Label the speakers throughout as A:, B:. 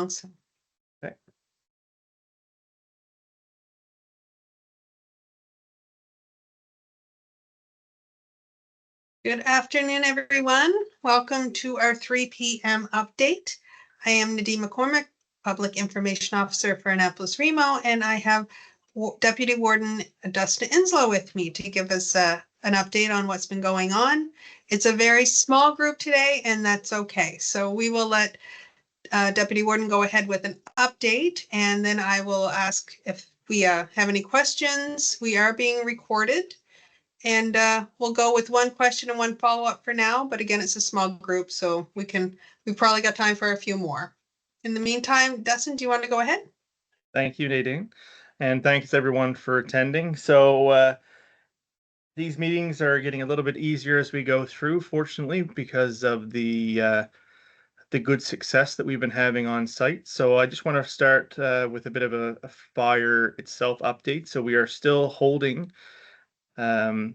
A: So.
B: Okay.
A: Good afternoon, everyone. Welcome to our 3 p.m. update. I am Nadine McCormick, Public Information Officer for Annapolis Remo, and I have Deputy Warden Dustin Inslow with me to give us an update on what's been going on. It's a very small group today, and that's okay. So we will let Deputy Warden go ahead with an update, and then I will ask if we have any questions. We are being recorded, and we'll go with one question and one follow-up for now. But again, it's a small group, so we've probably got time for a few more. In the meantime, Dustin, do you want to go ahead?
B: Thank you, Nadine, and thanks everyone for attending. So these meetings are getting a little bit easier as we go through, fortunately, because of the good success that we've been having on site. So I just want to start with a bit of a fire itself update. So we are still holding the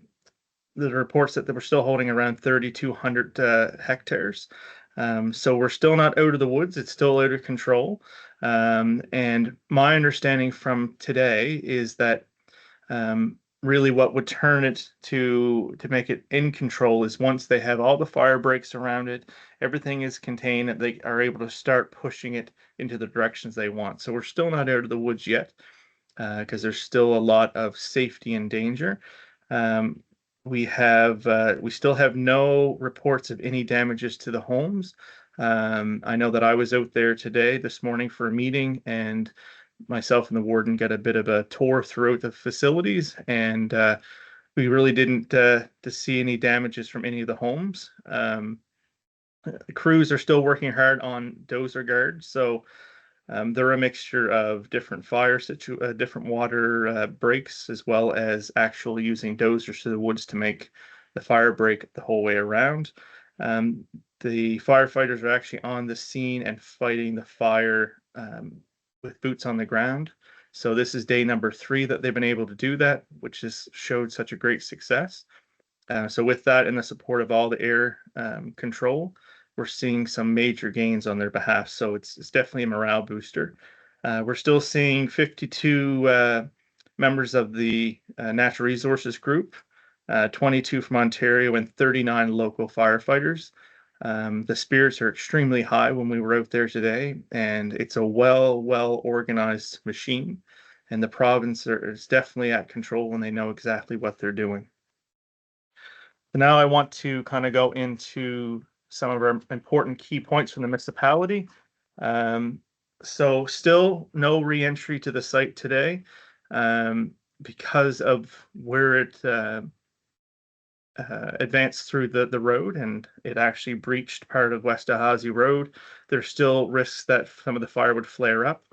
B: reports that we're still holding around 3,200 hectares. So we're still not out of the woods. It's still out of control. And my understanding from today is that really what would turn it to make it in control is once they have all the fire breaks around it, everything is contained, that they are able to start pushing it into the directions they want. So we're still not out of the woods yet because there's still a lot of safety and danger. We still have no reports of any damages to the homes. I know that I was out there this morning for a meeting, and myself and the warden got a bit of a tour throughout the facilities, and we really didn't to see any damages from any of the homes. The crews are still working hard on dozer guards, so they're a mixture of different different water breaks, as well as actually using dozers to the woods to make the fire break the whole way around. The firefighters are actually on the scene and fighting the fire with boots on the ground. So this is day number 3 that they've been able to do that, which has showed such a great success. So with that and the support of all the air control, we're seeing some major gains on their behalf. So it's definitely a morale booster. We're still seeing 52 members of the Natural Resources Group, 22 from Ontario, and 39 local firefighters. The spirits are extremely high when we were out there today, and it's a well organized machine, and the province is definitely at control, and they know exactly what they're doing. So now I want to kind of go into some of our important key points from the municipality. So still no re-entry to the site today because of where it advanced through the road, and it actually breached part of West Ahazi Road. There's still risks that some of the fire would flare up.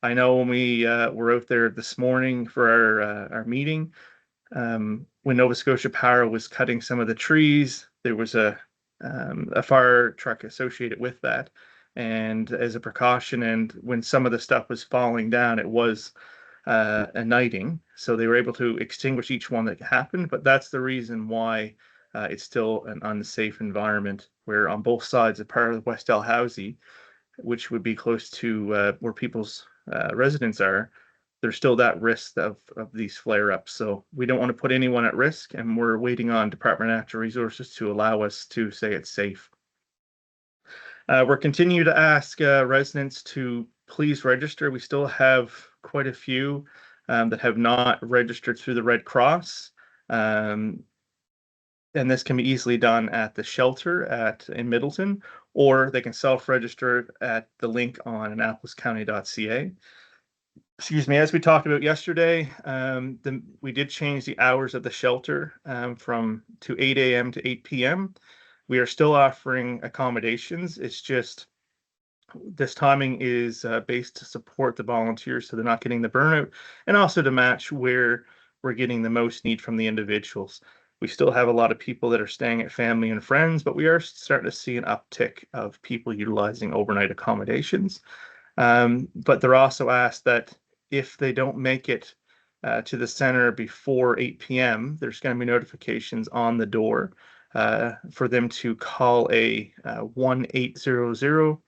B: I know when we were out there this morning for our meeting, when Nova Scotia Power was cutting some of the trees, there was a fire truck associated with that. And as a precaution, and when some of the stuff was falling down, it was a nighting. So they were able to extinguish each one that happened. But that's the reason why it's still an unsafe environment, where on both sides of part of West Dalhousie, which would be close to where people's residents are, there's still that risk of these flare-ups. So we don't want to put anyone at risk, and we're waiting on Department of Natural Resources to allow us to say it's safe. We're continuing to ask residents to please register. We still have quite a few that have not registered through the Red Cross. And this can be easily done at the shelter in Middleton, or they can self-register at the link on annapoliscounty.ca. Excuse me, as we talked about yesterday, we did change the hours of the shelter from 8 a.m. to 8 p.m. We are still offering accommodations. It's just this timing is based to support the volunteers so they're not getting the burnout, and also to match where we're getting the most need from the individuals. We still have a lot of people that are staying at family and friends, but we are starting to see an uptick of people utilizing overnight accommodations. But they're also asked that if they don't make it to the center before 8 p.m., there's going to be notifications on the door for them to call a 1-800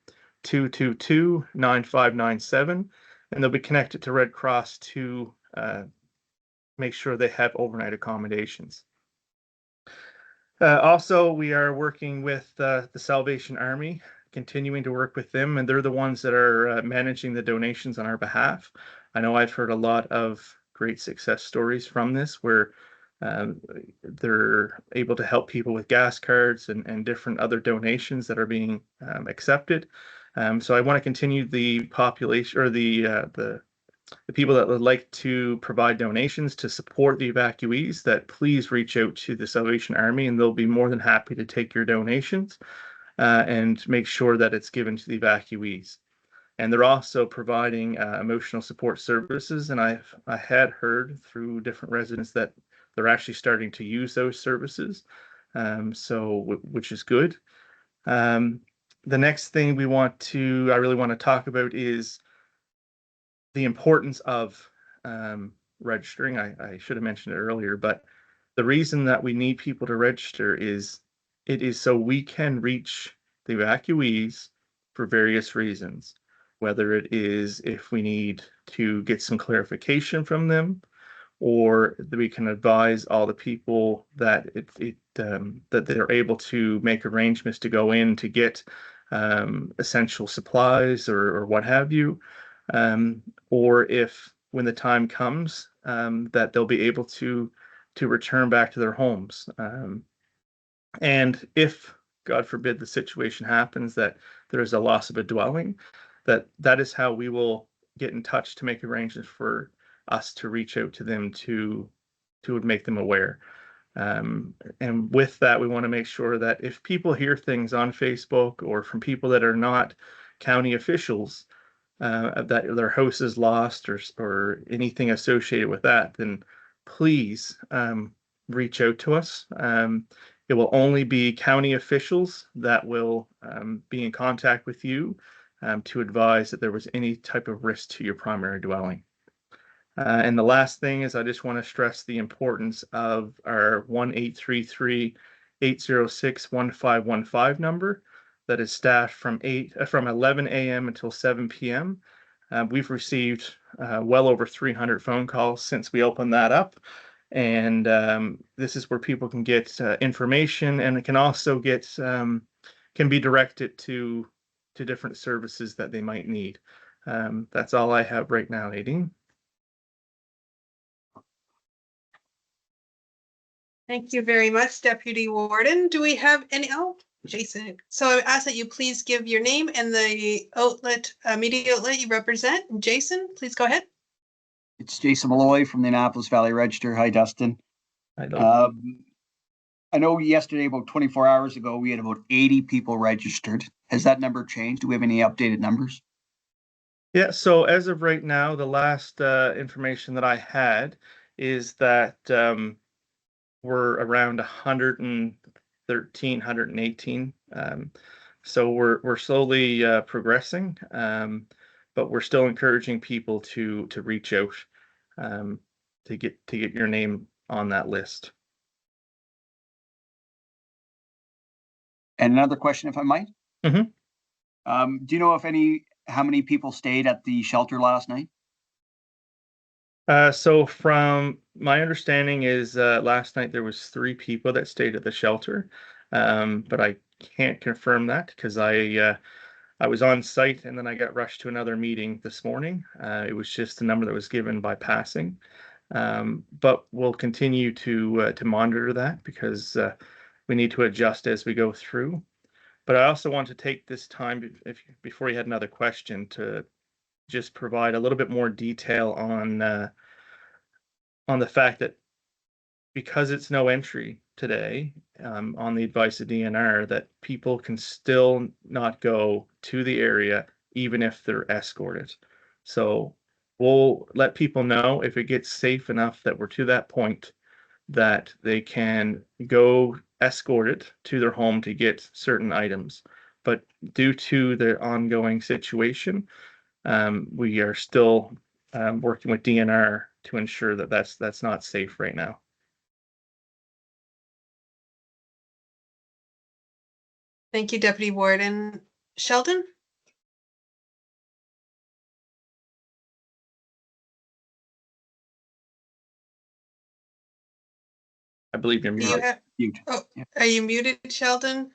B: 222-9597, and they'll be connected to Red Cross to make sure they have overnight accommodations. Also, we are working with the Salvation Army, continuing to work with them, and they're the ones that are managing the donations on our behalf. I know I've heard a lot of great success stories from this where they're able to help people with gas cards and different other donations that are being accepted. So I want to continue the population or the people that would like to provide donations to support the evacuees, that please reach out to the Salvation Army and they'll be more than happy to take your donations and make sure that it's given to the evacuees. And they're also providing emotional support services. And I had heard through different residents that they're actually starting to use those services, which is good. The next thing I really want to talk about is the importance of registering. I should have mentioned it earlier, but the reason that we need people to register is it is so we can reach the evacuees for various reasons, whether it is if we need to get some clarification from them, or that we can advise all the people that that they're able to make arrangements to go in to get essential supplies or what have you, or if when the time comes that they'll be able to return back to their homes. And if, God forbid, the situation happens that there is a loss of a dwelling, that is how we will get in touch to make arrangements for us to reach out to them to make them aware. And with that, we want to make sure that if people hear things on Facebook or from people that are not county officials, that their house is lost or anything associated with that, then please reach out to us. It will only be county officials that will be in contact with you to advise that there was any type of risk to your primary dwelling. And the last thing is I just want to stress the importance of our 1-833-806-1515 number that is staffed from 11 a.m. until 7 p.m. We've received well over 300 phone calls since we opened that up. And this is where people can get information, and it can also can be directed to different services that they might need. That's all I have right now, Nadine.
A: Thank you very much, Deputy Warden. Do we have any? Oh, Jason. So I ask that you please give your name and the media outlet you represent. Jason, please go ahead.
C: It's Jason Malloy from the Annapolis Valley Register. Hi, Dustin.
B: Hi,
C: I know yesterday, about 24 hours ago, we had about 80 people registered. Has that number changed? Do we have any updated numbers?
B: Yeah, so as of right now, the last information that I had is that we're around 113, 118. So we're slowly progressing, but we're still encouraging people to reach out to get your name on that list.
C: And another question, if I might.
B: Mm-hmm.
C: Do you know how many people stayed at the shelter last night?
B: So from my understanding is last night there was 3 people that stayed at the shelter, but I can't confirm that because I was on site and then I got rushed to another meeting this morning. It was just the number that was given by passing, but we'll continue to monitor that because we need to adjust as we go through. But I also want to take this time, before you had another question, to just provide a little bit more detail on the fact that because it's no entry today, on the advice of DNR, that people can still not go to the area even if they're escorted. So we'll let people know if it gets safe enough that we're to that point that they can go escorted to their home to get certain items. But due to the ongoing situation, we are still working with DNR to ensure that that's not safe right now.
A: Thank you, Deputy Warden. Sheldon?
B: I believe you're
A: Do you
B: muted.
A: have,
C: Mute.
A: oh,
C: Yeah.
A: are you muted, Sheldon?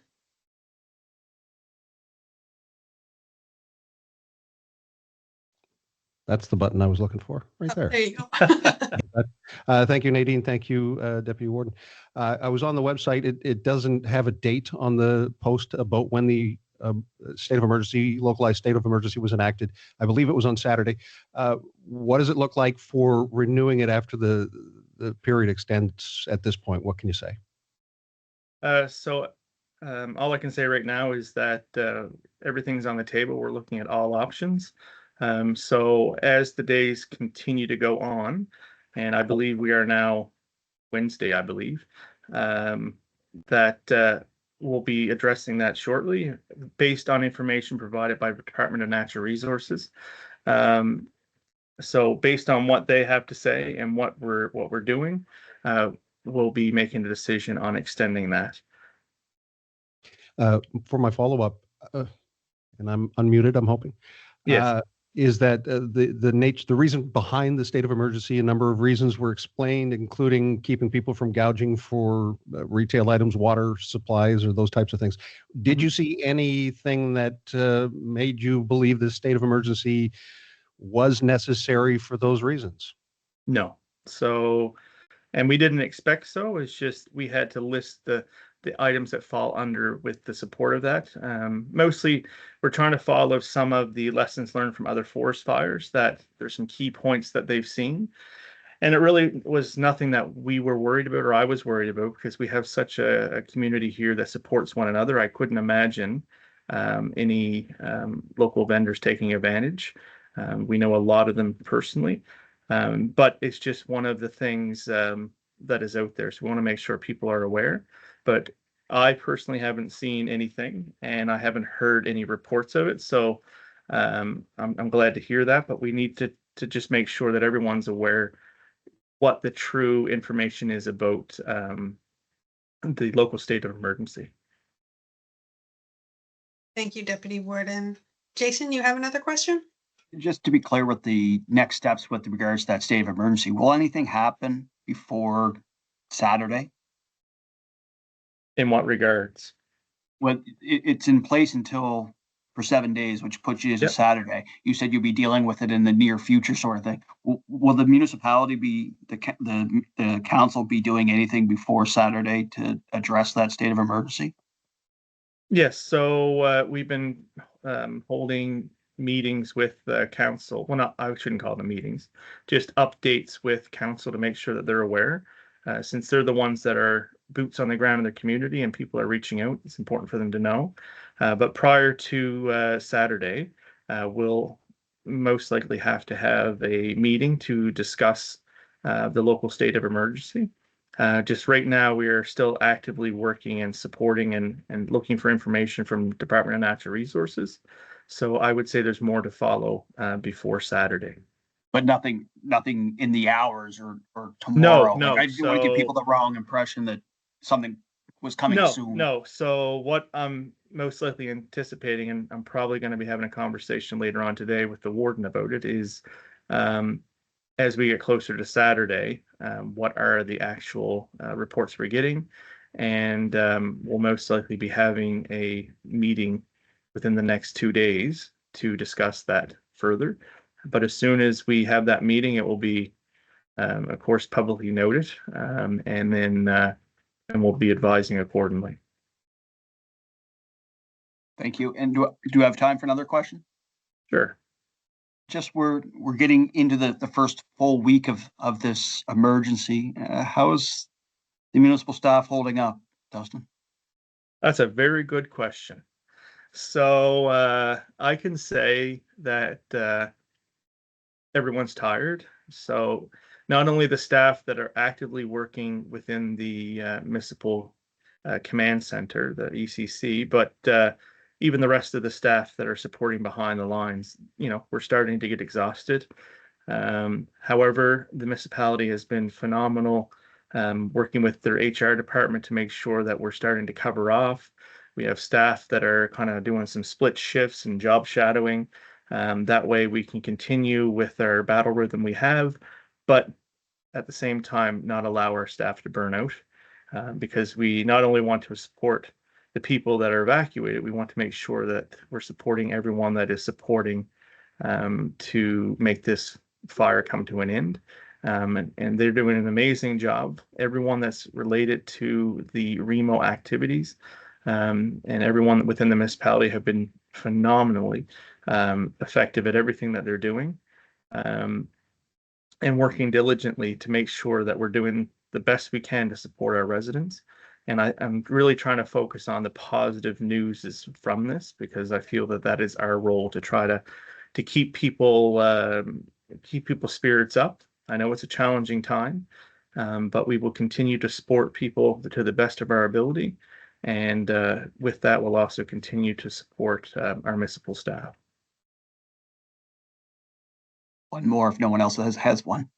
D: That's the button I was looking for, right
A: Oh,
D: there.
A: there you go.
D: Thank you, Nadine. Thank you, Deputy Warden. I was on the website. It doesn't have a date on the post about when the state of emergency, localized state of emergency was enacted. I believe it was on Saturday. What does it look like for renewing it after the period extends at this point? What can you say?
B: All I can say right now is that everything's on the table. We're looking at all options. So as the days continue to go on, and I believe we are now Wednesday, I believe, that we'll be addressing that shortly based on information provided by the Department of Natural Resources. So based on what they have to say and what we're doing, we'll be making a decision on extending that.
D: For my follow-up, and I'm unmuted, I'm hoping.
B: Yes.
D: Is that the reason behind the state of emergency? A number of reasons were explained, including keeping people from gouging for retail items, water supplies, or those types of things. Did you see anything that made you believe the state of emergency was necessary for those reasons?
B: No. So, and we didn't expect so. It's just we had to list the items that fall under with the support of that. Mostly, we're trying to follow some of the lessons learned from other forest fires. That there's some key points that they've seen, and it really was nothing that we were worried about or I was worried about because we have such a community here that supports one another. I couldn't imagine any local vendors taking advantage. We know a lot of them personally, but it's just one of the things that is out there. So we want to make sure people are aware. But I personally haven't seen anything, and I haven't heard any reports of it. So I'm glad to hear that. But we need to just make sure that everyone's aware what the true information is about the local state of emergency.
A: Thank you, Deputy Warden. Jason, you have another question?
C: Just to be clear with the next steps with regards to that state of emergency, will anything happen before Saturday?
B: In what regards?
C: Well, it's in place until for 7 days, which puts you as a
B: Yep.
C: Saturday. You said you'll be dealing with it in the near future, sort of thing. Will the municipality be the council be doing anything before Saturday to address that state of emergency?
B: Yes, so we've been holding meetings with the council. Well, not, I shouldn't call them meetings, just updates with council to make sure that they're aware. Since they're the ones that are boots on the ground in their community and people are reaching out, it's important for them to know. But prior to Saturday, we'll most likely have to have a meeting to discuss the local state of emergency. Just right now, we are still actively working and supporting and looking for information from Department of Natural Resources. So I would say there's more to follow before Saturday.
C: But nothing in the hours or tomorrow.
B: No.
C: I didn't want to give people the wrong impression that something was coming soon.
B: No. So what I'm most likely anticipating, and I'm probably going to be having a conversation later on today with the warden about it, is as we get closer to Saturday, what are the actual reports we're getting? And we'll most likely be having a meeting within the next 2 days to discuss that further. But as soon as we have that meeting, it will be, of course, publicly noted, and then we'll be advising accordingly.
C: Thank you. And do you have time for another question?
B: Sure.
C: Just we're getting into the first full week of this emergency. How is the municipal staff holding up, Dustin?
B: That's a very good question. So I can say that everyone's tired. So not only the staff that are actively working within the municipal command center, the ECC, but even the rest of the staff that are supporting behind the lines, we're starting to get exhausted. However, the municipality has been phenomenal working with their HR department to make sure that we're starting to cover off. We have staff that are kind of doing some split shifts and job shadowing. That way we can continue with our battle rhythm we have, but at the same time, not allow our staff to burn out. because we not only want to support the people that are evacuated, we want to make sure that we're supporting everyone that is supporting to make this fire come to an end. And they're doing an amazing job. Everyone that's related to the REMO activities and everyone within the municipality have been phenomenally effective at everything that they're doing and working diligently to make sure that we're doing the best we can to support our residents. And I'm really trying to focus on the positive news from this, because I feel that that is our role to try to keep people's spirits up. I know it's a challenging time, but we will continue to support people to the best of our ability. And with that, we'll also continue to support our municipal staff.
C: One more if no one else has one.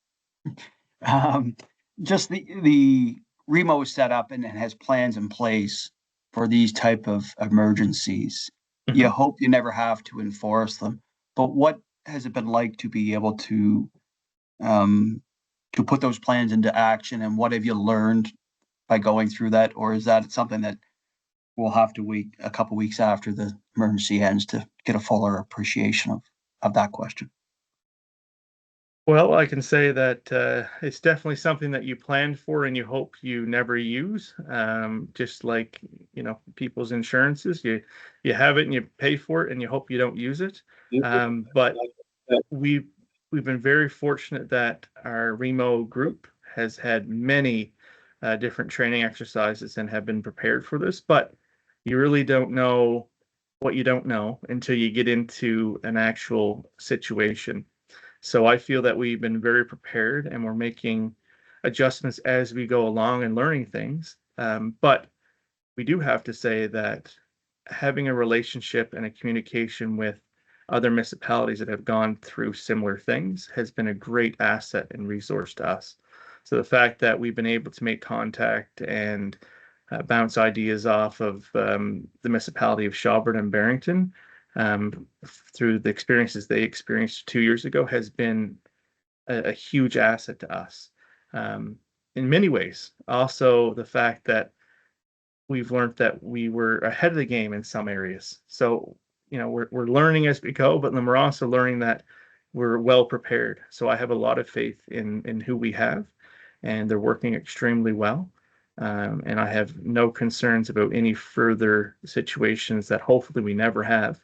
C: Just the REMO is set up and has plans in place for these type of emergencies. You hope you never have to enforce them, but what has it been like to be able to put those plans into action, and what have you learned by going through that? Or is that something that we'll have to wait a couple weeks after the emergency ends to get a fuller appreciation of that question?
B: Well, I can say that it's definitely something that you planned for and you hope you never use. Just like, people's insurances, you have it and you pay for it and you hope you don't use it. But we've been very fortunate that our REMO group has had many different training exercises and have been prepared for this. But you really don't know what you don't know until you get into an actual situation. So I feel that we've been very prepared and we're making adjustments as we go along and learning things. But we do have to say that having a relationship and a communication with other municipalities that have gone through similar things has been a great asset and resource to us. So the fact that we've been able to make contact and bounce ideas off of the municipality of Shelburne and Barrington through the experiences they experienced 2 years ago has been a huge asset to us. In many ways, also the fact that we've learned that we were ahead of the game in some areas. So, we're learning as we go, but then we're also learning that we're well prepared. So I have a lot of faith in who we have, and they're working extremely well. And I have no concerns about any further situations that hopefully we never have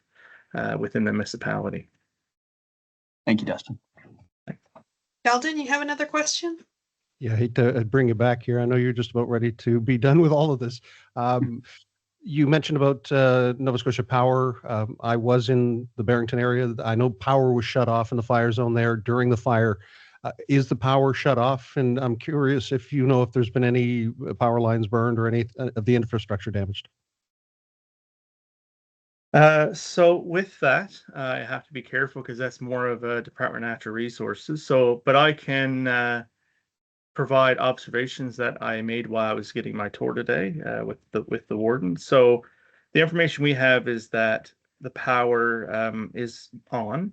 B: within the municipality.
C: Thank you, Dustin.
A: Sheldon, you have another question?
D: Yeah, I hate to bring you back here. I know you're just about ready to be done with all of this. You mentioned about Nova Scotia Power. I was in the Barrington area. I know power was shut off in the fire zone there during the fire. Is the power shut off? And I'm curious if you know if there's been any power lines burned or any of the infrastructure damaged.
B: So with that, I have to be careful because that's more of a Department of Natural Resources. So, but I can provide observations that I made while I was getting my tour today with the warden. So the information we have is that the power is on.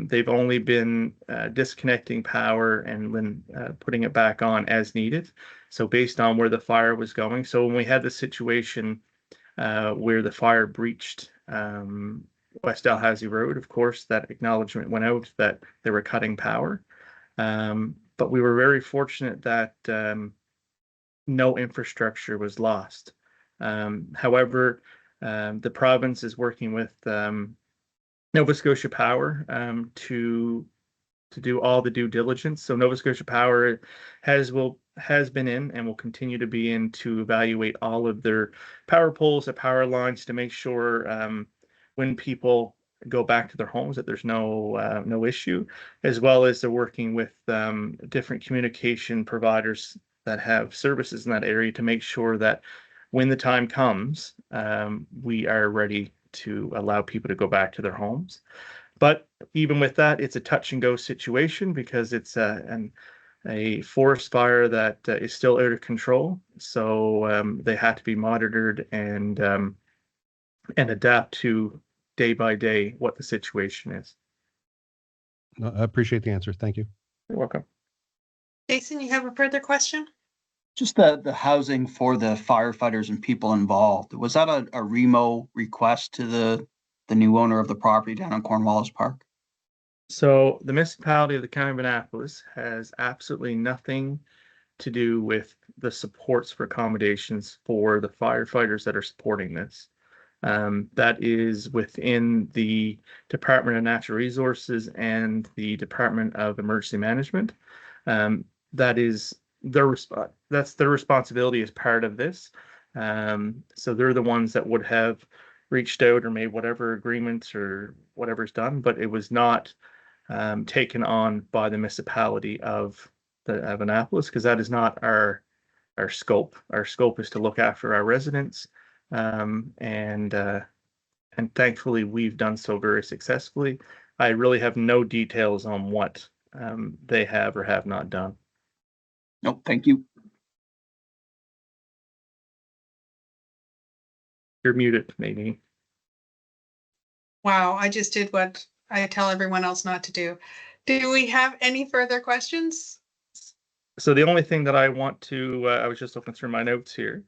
B: They've only been disconnecting power and then putting it back on as needed. So based on where the fire was going. So when we had the situation where the fire breached West Dalhousie Road, of course, that acknowledgement went out that they were cutting power. But we were very fortunate that no infrastructure was lost. However, the province is working with Nova Scotia Power to do all the due diligence. So Nova Scotia Power has been in and will continue to be in to evaluate all of their power poles and power lines to make sure when people go back to their homes that there's no issue, as well as they're working with different communication providers that have services in that area to make sure that when the time comes, we are ready to allow people to go back to their homes. But even with that, it's a touch and go situation because it's a forest fire that is still out of control. So they have to be monitored and adapt to day by day what the situation is.
D: No, I appreciate the answer. Thank you.
B: You're welcome.
A: Jason, you have a further question?
C: Just the housing for the firefighters and people involved. Was that a remo request to the new owner of the property down in Cornwallis Park?
B: So the municipality of the County of Annapolis has absolutely nothing to do with the supports for accommodations for the firefighters that are supporting this. That is within the Department of Natural Resources and the Department of Emergency Management. That is that's their responsibility as part of this. So they're the ones that would have reached out or made whatever agreements or whatever's done, but it was not taken on by the municipality of Annapolis, because that is not our scope. Our scope is to look after our residents, and thankfully we've done so very successfully. I really have no details on what they have or have not done.
C: Nope, thank you.
B: You're muted, maybe.
A: Wow, I just did what I tell everyone else not to do. Do we have any further questions?
B: So the only thing that I want to, I was just looking through my notes here.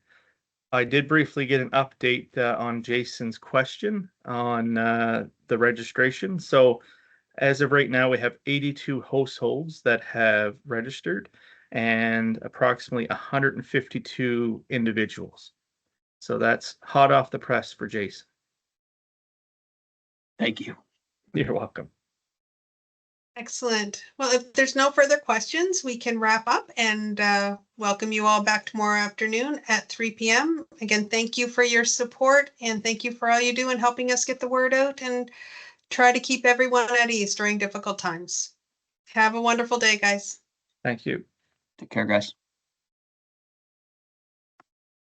B: I did briefly get an update on Jason's question on the registration. So as of right now, we have 82 households that have registered and approximately 152 individuals. So that's hot off the press for Jason.
C: Thank you.
B: You're welcome.
A: Excellent. Well, if there's no further questions, we can wrap up and welcome you all back tomorrow afternoon at 3 p.m. Again, thank you for your support and thank you for all you do in helping us get the word out and try to keep everyone at ease during difficult times. Have a wonderful day, guys.
B: Thank you.
C: Take care, guys.